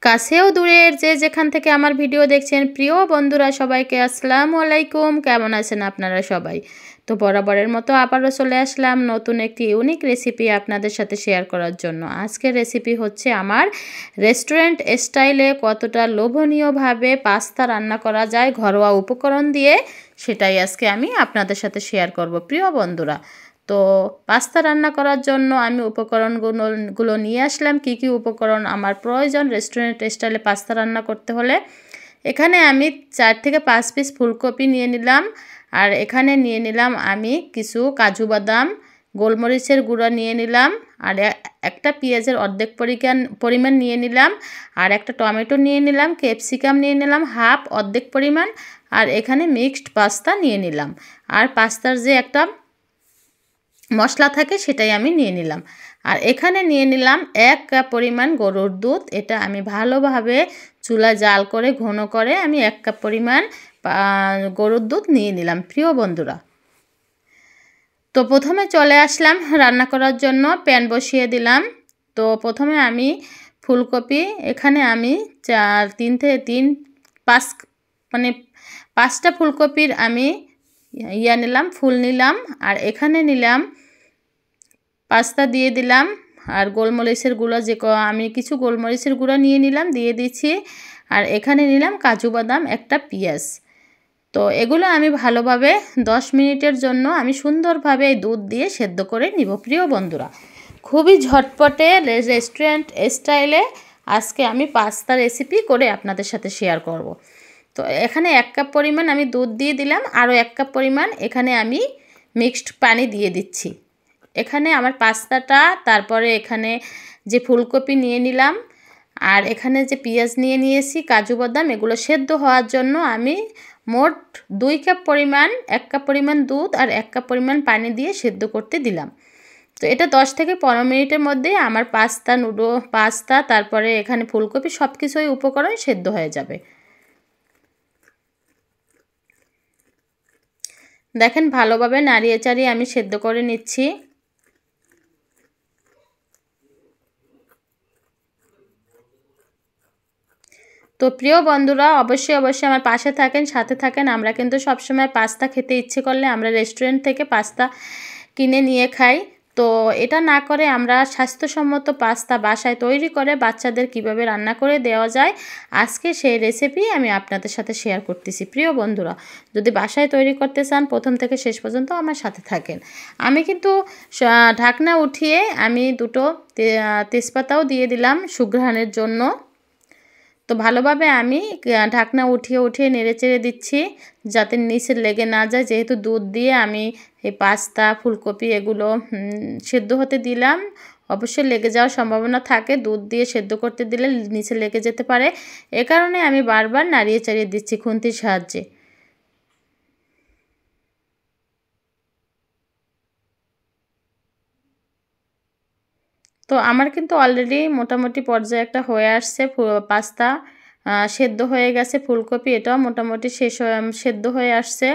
কাছেও দূরের যে যেখান থেকে আমার ভিডিও দেখছেন প্রিয় বন্ধুরা সবাইকে আসসালামু আলাইকুম। কেমন আছেন আপনারা সবাই? তো বরাবরের মতো আবারও চলে আসলাম নতুন একটি ইউনিক রেসিপি আপনাদের সাথে শেয়ার করার জন্য। আজকের রেসিপি হচ্ছে আমার রেস্টুরেন্ট স্টাইলে কতটা লোভনীয়ভাবে পাস্তা রান্না করা যায় ঘরোয়া উপকরণ দিয়ে, সেটাই আজকে আমি আপনাদের সাথে শেয়ার করব প্রিয় বন্ধুরা। তো পাস্তা রান্না করার জন্য আমি উপকরণগুলো নিয়ে আসলাম। কি কি উপকরণ আমার প্রয়োজন রেস্টুরেন্ট স্টাইলে পাস্তা রান্না করতে হলে? এখানে আমি 4 থেকে 5 পিস ফুলকপি নিয়ে নিলাম। আর এখানে নিয়ে নিলাম আমি কিছু কাজু বাদাম, গোলমরিচের গুঁড়া নিয়ে নিলাম। আর একটা পেঁয়াজের অর্ধেক পরিমাণ নিয়ে নিলাম। আর একটা টমেটো নিয়ে নিলাম, ক্যাপসিকাম নিয়ে নিলাম হাফ অর্ধেক পরিমাণ। আর এখানে মিক্সড পাস্তা নিয়ে নিলাম। আর পাস্তার যে একটা মশলা থাকে সেটাই আমি নিয়ে নিলাম। আর এখানে নিয়ে নিলাম 1 কাপ পরিমাণ গরুর দুধ। এটা আমি ভালোভাবে চুলা জাল করে ঘন করে আমি 1 কাপ পরিমাণ গরুর দুধ নিয়ে নিলাম প্রিয় বন্ধুরা। তো প্রথমে চলে আসলাম রান্না করার জন্য, প্যান বসিয়ে দিলাম। তো প্রথমে আমি ফুলকপি, এখানে আমি 3 থেকে 5 মানে 5টা ফুলকপির আমি নিলাম, ফুল নিলাম। আর এখানে নিলাম পাস্তা দিয়ে দিলাম। আর গোলমরিচের গুঁড়া আমি কিছু গোলমরিচের গুঁড়া নিয়ে নিলাম, দিয়ে দিচ্ছি। আর এখানে নিলাম কাজু বাদাম, একটা পেঁয়াজ। তো এগুলো আমি ভালোভাবে 10 মিনিটের জন্য আমি সুন্দরভাবে এই দুধ দিয়ে সেদ্ধ করে নিব প্রিয় বন্ধুরা। খুবই ঝটপটে রেস্টুরেন্ট স্টাইলে আজকে আমি পাস্তা রেসিপি করে আপনাদের সাথে শেয়ার করব। তো এখানে 1 কাপ পরিমাণ আমি দুধ দিয়ে দিলাম, আরও 1 কাপ পরিমাণ এখানে আমি মিক্সড পানি দিয়ে দিচ্ছি। এখানে আমার পাস্তাটা, তারপরে এখানে যে ফুলকপি নিয়ে নিলাম, আর এখানে যে পেঁয়াজ নিয়ে নিয়েছি, কাজু বাদাম, এগুলো সেদ্ধ হওয়ার জন্য আমি মোট 2 কাপ পরিমাণ 1 কাপ পরিমাণ দুধ আর 1 কাপ পরিমাণ পানি দিয়ে সেদ্ধ করতে দিলাম। তো এটা 10 থেকে 15 মিনিটের মধ্যে আমার পাস্তা তারপরে এখানে ফুলকপি সব কিছুই উপকরণ সেদ্ধ হয়ে যাবে। দেখেন ভালোভাবে নাড়িয়ে চাড়িয়ে আমি সেদ্ধ করে নিচ্ছি। তো প্রিয় বন্ধুরা অবশ্যই আমার পাশে থাকেন, সাথে থাকেন। আমরা কিন্তু সবসময় পাস্তা খেতে ইচ্ছে করলে আমরা রেস্টুরেন্ট থেকে পাস্তা কিনে নিয়ে খাই। তো এটা না করে আমরা স্বাস্থ্যসম্মত পাস্তা বাসায় তৈরি করে বাচ্চাদের কিভাবে রান্না করে দেওয়া যায়, আজকে সেই রেসিপি আমি আপনাদের সাথে শেয়ার করতেছি প্রিয় বন্ধুরা। যদি বাসায় তৈরি করতে চান প্রথম থেকে শেষ পর্যন্ত আমার সাথে থাকেন। আমি কিন্তু ঢাকনা উঠিয়ে আমি দুটো তেজপাতাও দিয়ে দিলাম সুঘ্রাণের জন্য। তো ভালোভাবে আমি ঢাকনা উঠিয়ে নেড়েচেড়ে দিচ্ছি যাতে নিচে লেগে না যায়, যেহেতু দুধ দিয়ে আমি এই পাস্তা ফুলকপি এগুলো সেদ্ধ হতে দিলাম। অবশ্যই লেগে যাওয়ার সম্ভাবনা থাকে, দুধ দিয়ে সেদ্ধ করতে দিলে নিচে লেগে যেতে পারে। এ কারণে আমি বারবার নাড়িয়ে চাড়িয়ে দিচ্ছি খুন্তির সাহায্যে। তো আমার কিন্তু অলরেডি মোটামুটি পর্যায়ে একটা হয়ে আসছে, পাস্তা সেদ্ধ হয়ে গেছে, ফুলকপি এটাও মোটামুটি সেদ্ধ হয়ে আসছে।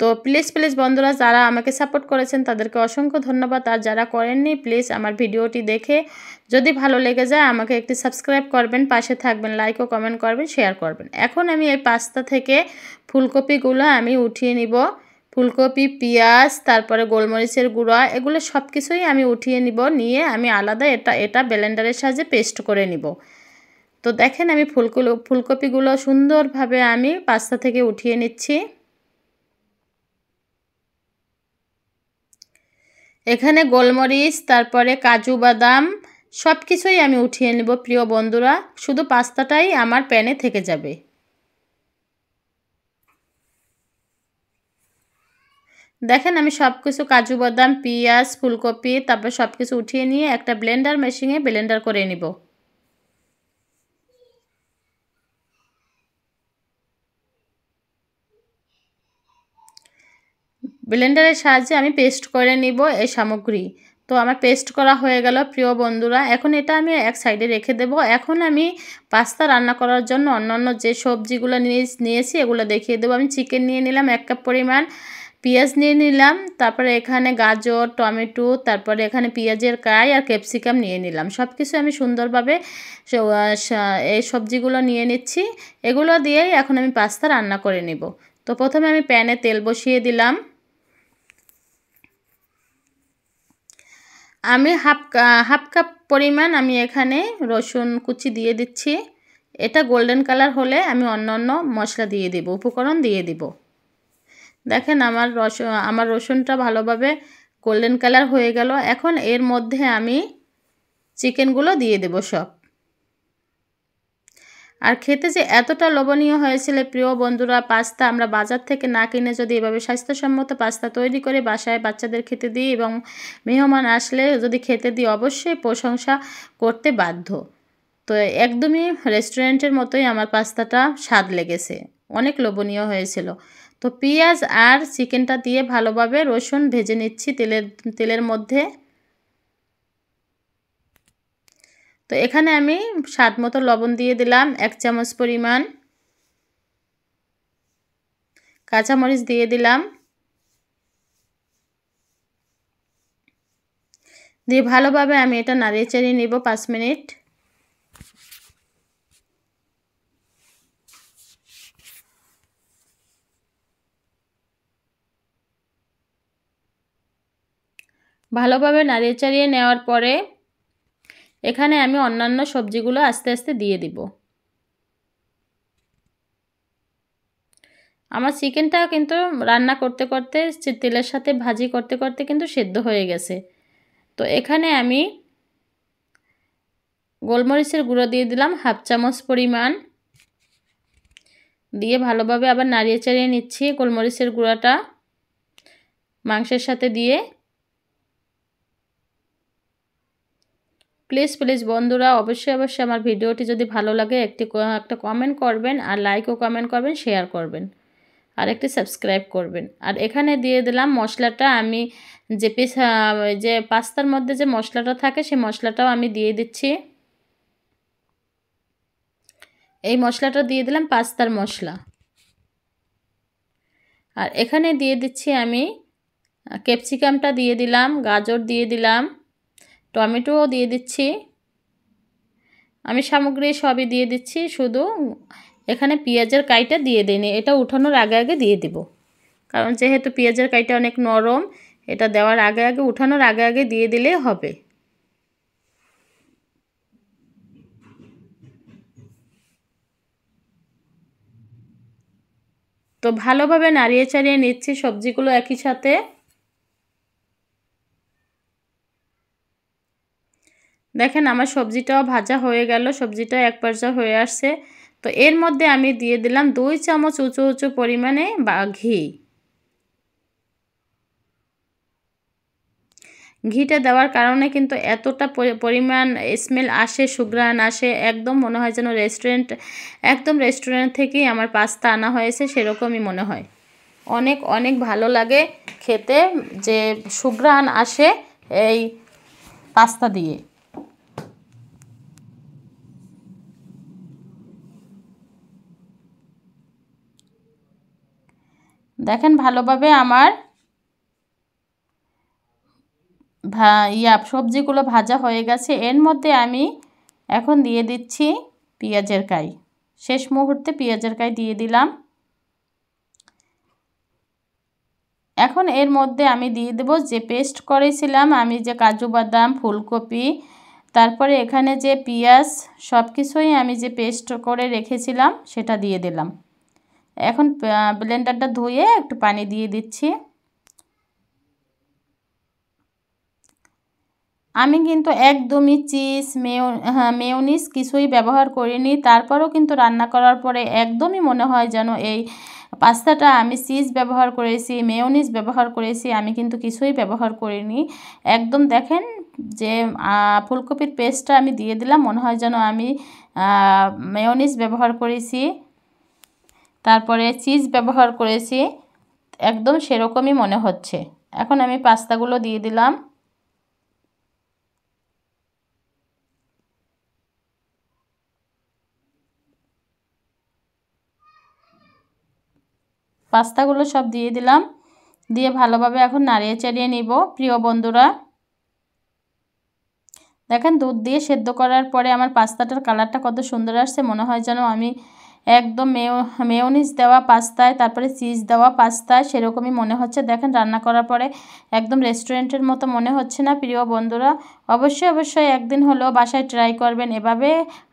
তো প্লিজ বন্ধুরা, যারা আমাকে সাপোর্ট করেছেন তাদেরকে অসংখ্য ধন্যবাদ। আর যারা করেননি প্লিজ আমার ভিডিওটি দেখে যদি ভালো লেগে যায় আমাকে একটি সাবস্ক্রাইব করবেন, পাশে থাকবেন, লাইক ও কমেন্ট করবেন, শেয়ার করবেন। এখন আমি এই পাস্তা থেকে ফুলকপিগুলো আমি উঠিয়ে নিব। ফুলকপি, পেঁয়াজ, তারপরে গোলমরিচের গুঁড়া, এগুলো সব কিছুই আমি উঠিয়ে নিব। নিয়ে আমি আলাদা এটা ব্লেন্ডারের সাহায্যে পেস্ট করে নিব। তো দেখেন আমি ফুলকপিগুলো সুন্দরভাবে আমি পাস্তা থেকে উঠিয়ে নিচ্ছি। এখানে গোলমরিচ, তারপরে কাজু বাদাম সব কিছুই আমি উঠিয়ে নেব প্রিয় বন্ধুরা, শুধু পাস্তাটাই আমার প্যানে থেকে যাবে। দেখেন আমি সব কিছু কাজু বাদাম, পেঁয়াজ, ফুলকপি তারপর সব কিছু উঠিয়ে নিয়ে একটা ব্লেন্ডার মেশিনে ব্লেন্ডার করে নিব। ব্লেন্ডারের সাহায্যে আমি পেস্ট করে নিব এই সামগ্রী। তো তো আমার পেস্ট করা হয়ে গেল প্রিয় বন্ধুরা। এখন এটা আমি এক সাইডে রেখে দেব। এখন আমি পাস্তা রান্না করার জন্য অন্যান্য যে সবজিগুলো নিয়েছি এগুলো দেখিয়ে দেবো। আমি চিকেন নিয়ে নিলাম 1 কাপ পরিমাণ, পেঁয়াজ নিয়ে নিলাম, তারপরে এখানে গাজর, টমেটো, তারপরে এখানে পেঁয়াজের কাই আর ক্যাপসিকাম নিয়ে নিলাম। সব কিছু আমি সুন্দরভাবে এই সবজিগুলো নিয়ে নিচ্ছি। এগুলো দিয়েই এখন আমি পাস্তা রান্না করে নেব। তো প্রথমে আমি প্যানে তেল বসিয়ে দিলাম। আমি হাফ কাপ পরিমাণ আমি এখানে রসুন কুচি দিয়ে দিচ্ছি। এটা গোল্ডেন কালার হলে আমি অন্য মশলা দিয়ে দেব, উপকরণ দিয়ে দিব। দেখেন আমার রসুনটা ভালোভাবে গোল্ডেন কালার হয়ে গেল। এখন এর মধ্যে আমি চিকেনগুলো দিয়ে দেব সব। আর খেতে যে এতটা লোভনীয় হয়েছিল প্রিয় বন্ধুরা, পাস্তা আমরা বাজার থেকে না কিনে যদি এভাবে স্বাস্থ্যসম্মত পাস্তা তৈরি করে বাসায় বাচ্চাদের খেতে দিই এবং মেহমান আসলে যদি খেতে দিই, অবশ্যই প্রশংসা করতে বাধ্য। তো একদমই রেস্টুরেন্টের মতোই আমার পাস্তাটা স্বাদ লেগেছে, অনেক লোভনীয় হয়েছিল। তো পেঁয়াজ আর চিকেনটা দিয়ে ভালোভাবে রসুন ভেজে নিচ্ছি তেলের মধ্যে। তো এখানে আমি স্বাদ মতো লবণ দিয়ে দিলাম 1 চামচ পরিমাণ, কাঁচামরিচ দিয়ে দিলাম, দিয়ে ভালোভাবে আমি এটা নাড়িয়ে চাড়িয়ে নেব 5 মিনিট। ভালোভাবে নাড়িয়ে চাড়িয়ে নেওয়ার পরে এখানে আমি অন্যান্য সবজিগুলো আস্তে আস্তে দিয়ে দিব। আমার চিকেনটা কিন্তু রান্না করতে করতে তেলের সাথে ভাজি করতে করতে কিন্তু সেদ্ধ হয়ে গেছে। তো এখানে আমি গোলমরিচের গুঁড়ো দিয়ে দিলাম 1/2 চামচ পরিমাণ, দিয়ে ভালোভাবে আবার নাড়িয়ে চাড়িয়ে নিচ্ছি গোলমরিচের গুঁড়োটা মাংসের সাথে দিয়ে। প্লিজ বন্ধুরা, অবশ্যই আমার ভিডিওটি যদি ভালো লাগে একটা কমেন্ট করবেন, আর লাইক ও কমেন্ট করবেন, শেয়ার করবেন, আর একটি সাবস্ক্রাইব করবেন। আর এখানে দিয়ে দিলাম মশলাটা, আমি যে পাস্তার মধ্যে যে মশলাটা থাকে সেই মশলাটাও আমি দিয়ে দিচ্ছি। এই মশলাটা দিয়ে দিলাম পাস্তার মশলা। আর এখানে দিয়ে দিচ্ছি আমি ক্যাপসিকামটা দিয়ে দিলাম, গাজর দিয়ে দিলাম, টমেটোও দিয়ে দিচ্ছি। আমি সামগ্রী সবই দিয়ে দিচ্ছি, শুধু এখানে পেঁয়াজের কাইটা দিয়ে দিইনি, এটা উঠানোর আগে আগে দিয়ে দিব। কারণ যেহেতু পেঁয়াজের কাইটা অনেক নরম, এটা দেওয়ার আগে আগে উঠানোর আগে আগে দিয়ে দিলেই হবে। তো ভালোভাবে নাড়িয়ে চাড়িয়ে নিচ্ছি সবজিগুলো একই সাথে। দেখেন আমার সবজিটাও ভাজা হয়ে গেল, সবজিটা এক পর্যায়ে হয়ে আসছে। তো এর মধ্যে আমি দিয়ে দিলাম 2 চামচ উঁচু পরিমাণে ঘি। ঘিটা দেওয়ার কারণে কিন্তু এতটা পরিমাণ স্মেল আসে, সুঘ্রাণ আসে, একদম মনে হয় যেন রেস্টুরেন্ট থেকেই আমার পাস্তা আনা হয়েছে সেরকমই মনে হয়। অনেক ভালো লাগে খেতে, যে সুঘ্রাণ আসে এই পাস্তা দিয়ে। দেখেন ভালোভাবে আমার সবজিগুলো ভাজা হয়ে গেছে। এর মধ্যে আমি এখন দিয়ে দিচ্ছি পেঁয়াজের কাই। শেষ মুহূর্তে পেঁয়াজের কাই দিয়ে দিলাম। এখন এর মধ্যে আমি দিয়ে দেব যে পেস্ট করেছিলাম আমি, যে কাজু বাদাম, ফুলকপি, তারপরে এখানে যে পেঁয়াজ, সব কিছুই আমি যে পেস্ট করে রেখেছিলাম সেটা দিয়ে দিলাম। এখন ব্লেন্ডারটা ধুয়ে একটু পানি দিয়ে দিচ্ছি। আমি কিন্তু একদমই চিজ মেয়োনিজ কিছুই ব্যবহার করিনি। তারপরেও কিন্তু রান্না করার পরে একদমই মনে হয় যেন এই পাস্তাটা আমি চিজ ব্যবহার করেছি, মেয়োনিজ ব্যবহার করেছি, আমি কিন্তু কিছুই ব্যবহার করিনি। একদম দেখেন যে ফুলকপির পেস্টটা আমি দিয়ে দিলাম, মনে হয় যেন আমি মেয়োনিজ ব্যবহার করেছি, তারপরে চিজ ব্যবহার করেছি, একদম সেরকমই মনে হচ্ছে। এখন আমি পাস্তাগুলো দিয়ে দিলাম। পাস্তাগুলো সব দিয়ে দিলাম, দিয়ে ভালোভাবে এখন নাড়িয়ে চাড়িয়ে নিব প্রিয় বন্ধুরা। দেখেন দুধ দিয়ে সেদ্ধ করার পরে আমার পাস্তাটার কালারটা কত সুন্দর আসছে, মনে হয় যেন আমি একদম মেয়োনিজ দেওয়া পাস্তায়, তারপরে চিজ দেওয়া পাস্তায় সেরকমই মনে হচ্ছে। দেখেন রান্না করার পরে একদম রেস্টুরেন্টের মতো মনে হচ্ছে না প্রিয় বন্ধুরা? অবশ্যই একদিন হলেও বাসায় ট্রাই করবেন এভাবে,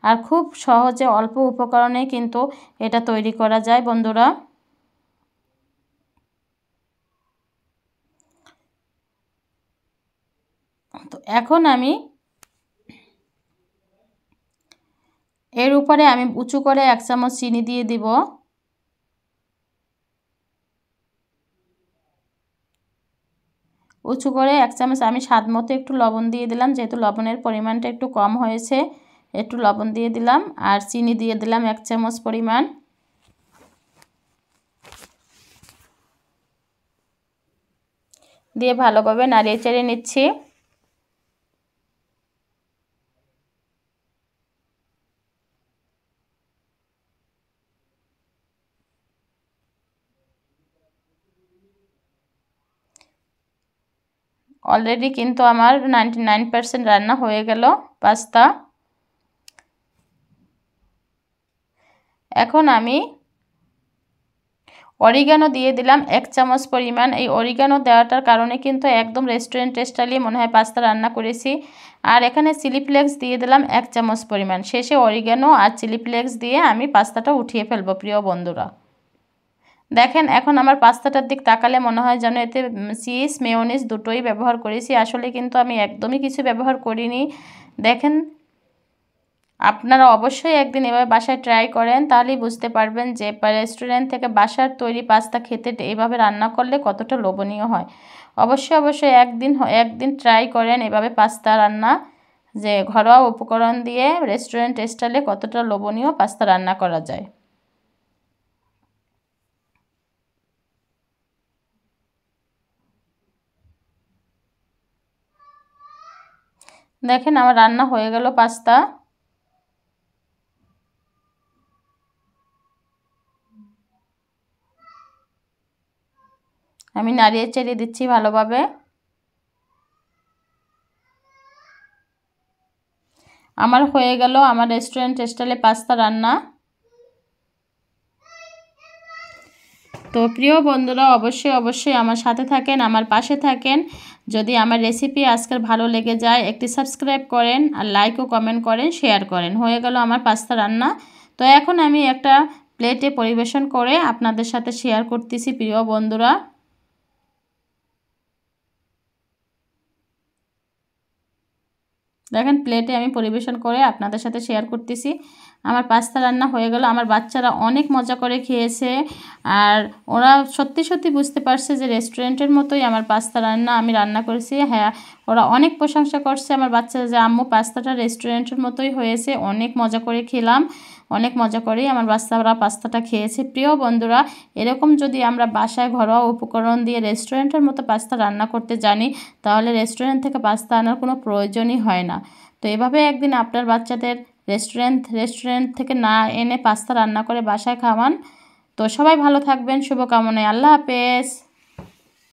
আর খুব সহজে অল্প উপকরণে কিন্তু এটা তৈরি করা যায় বন্ধুরা। তো এখন আমি এর উপরে আমি উঁচু করে 1 চামচ চিনি দিয়ে দিব। উঁচু করে 1 চামচ আমি স্বাদ মতো একটু লবণ দিয়ে দিলাম, যেহেতু লবণের পরিমাণটা একটু কম হয়েছে একটু লবণ দিয়ে দিলাম, আর চিনি দিয়ে দিলাম 1 চামচ পরিমাণ। দিয়ে ভালোভাবে নাড়িয়ে চাড়িয়ে নিচ্ছি। অলরেডি কিন্তু আমার 99% রান্না হয়ে গেল পাস্তা। এখন আমি অরিগানো দিয়ে দিলাম 1 চামচ পরিমাণ। এই অরিগানো দেওয়াটার কারণে কিন্তু একদম রেস্টুরেন্ট স্টাইলে মনে হয় পাস্তা রান্না করেছি। আর এখানে চিলি ফ্লেক্স দিয়ে দিলাম 1 চামচ পরিমাণ। শেষে অরিগানো আর চিলি ফ্লেক্স দিয়ে আমি পাস্তাটা উঠিয়ে ফেলবো প্রিয় বন্ধুরা। দেখেন এখন আমার পাস্তাটার দিক তাকালে মনে হয় যেন এতে চিজ মেয়োনিজ দুটোই ব্যবহার করেছি, আসলে কিন্তু আমি একদমই কিছু ব্যবহার করিনি। দেখেন আপনারা অবশ্যই একদিন এভাবে বাসায় ট্রাই করেন, তাহলেই বুঝতে পারবেন যে রেস্টুরেন্ট থেকে বাসার তৈরি পাস্তা খেতে এইভাবে রান্না করলে কতটা লোভনীয় হয়। অবশ্যই একদিন ট্রাই করেন এভাবে পাস্তা রান্না, যে ঘরোয়া উপকরণ দিয়ে রেস্টুরেন্ট স্টাইলে কতটা লোভনীয় পাস্তা রান্না করা যায়। দেখেন আমার রান্না হয়ে গেল পাস্তা। আমি নাড়িয়ে চাড়িয়ে দিচ্ছি ভালোভাবে। আমার হয়ে গেল আমার রেস্টুরেন্ট স্টাইলে পাস্তা রান্না। তো প্রিয় বন্ধুরা অবশ্যই আমার সাথে থাকেন, আমার পাশে থাকেন। যদি আমার রেসিপি আজকের ভালো লেগে যায় একটি সাবস্ক্রাইব করেন, আর লাইক ও কমেন্ট করেন, শেয়ার করেন। হয়ে গেল আমার পাস্তা রান্না। তো এখন আমি একটা প্লেটে পরিবেশন করে আপনাদের সাথে শেয়ার করতেছি প্রিয় বন্ধুরা। দেখেন প্লেটে আমি পরিবেশন করে আপনাদের সাথে শেয়ার করতেছি। আমার পাস্তা রান্না হয়ে গেল। আমার বাচ্চারা অনেক মজা করে খেয়েছে, আর ওরা সত্যি বুঝতে পারছে যে রেস্টুরেন্টের মতোই আমার পাস্তা রান্না আমি রান্না করেছি। হ্যাঁ, ওরা অনেক প্রশংসা করছে আমার বাচ্চারা যে আম্মু পাস্তাটা রেস্টুরেন্টের মতোই হয়েছে। অনেক মজা করে খেলাম, অনেক মজা করেই আমার বাচ্চারা পাস্তাটা খেয়েছে। প্রিয় বন্ধুরা, এরকম যদি আমরা বাসায় ঘরোয়া উপকরণ দিয়ে রেস্টুরেন্টের মতো পাস্তা রান্না করতে জানি, তাহলে রেস্টুরেন্ট থেকে পাস্তা আনার কোনো প্রয়োজনই হয় না। তো এভাবে একদিন আপনার বাচ্চাদের রেস্টুরেন্ট থেকে না এনে পাস্তা রান্না করে বাসায় খাওয়ান। তো সবাই ভালো থাকবেন, শুভকামনায়। আল্লাহ হাফেজ।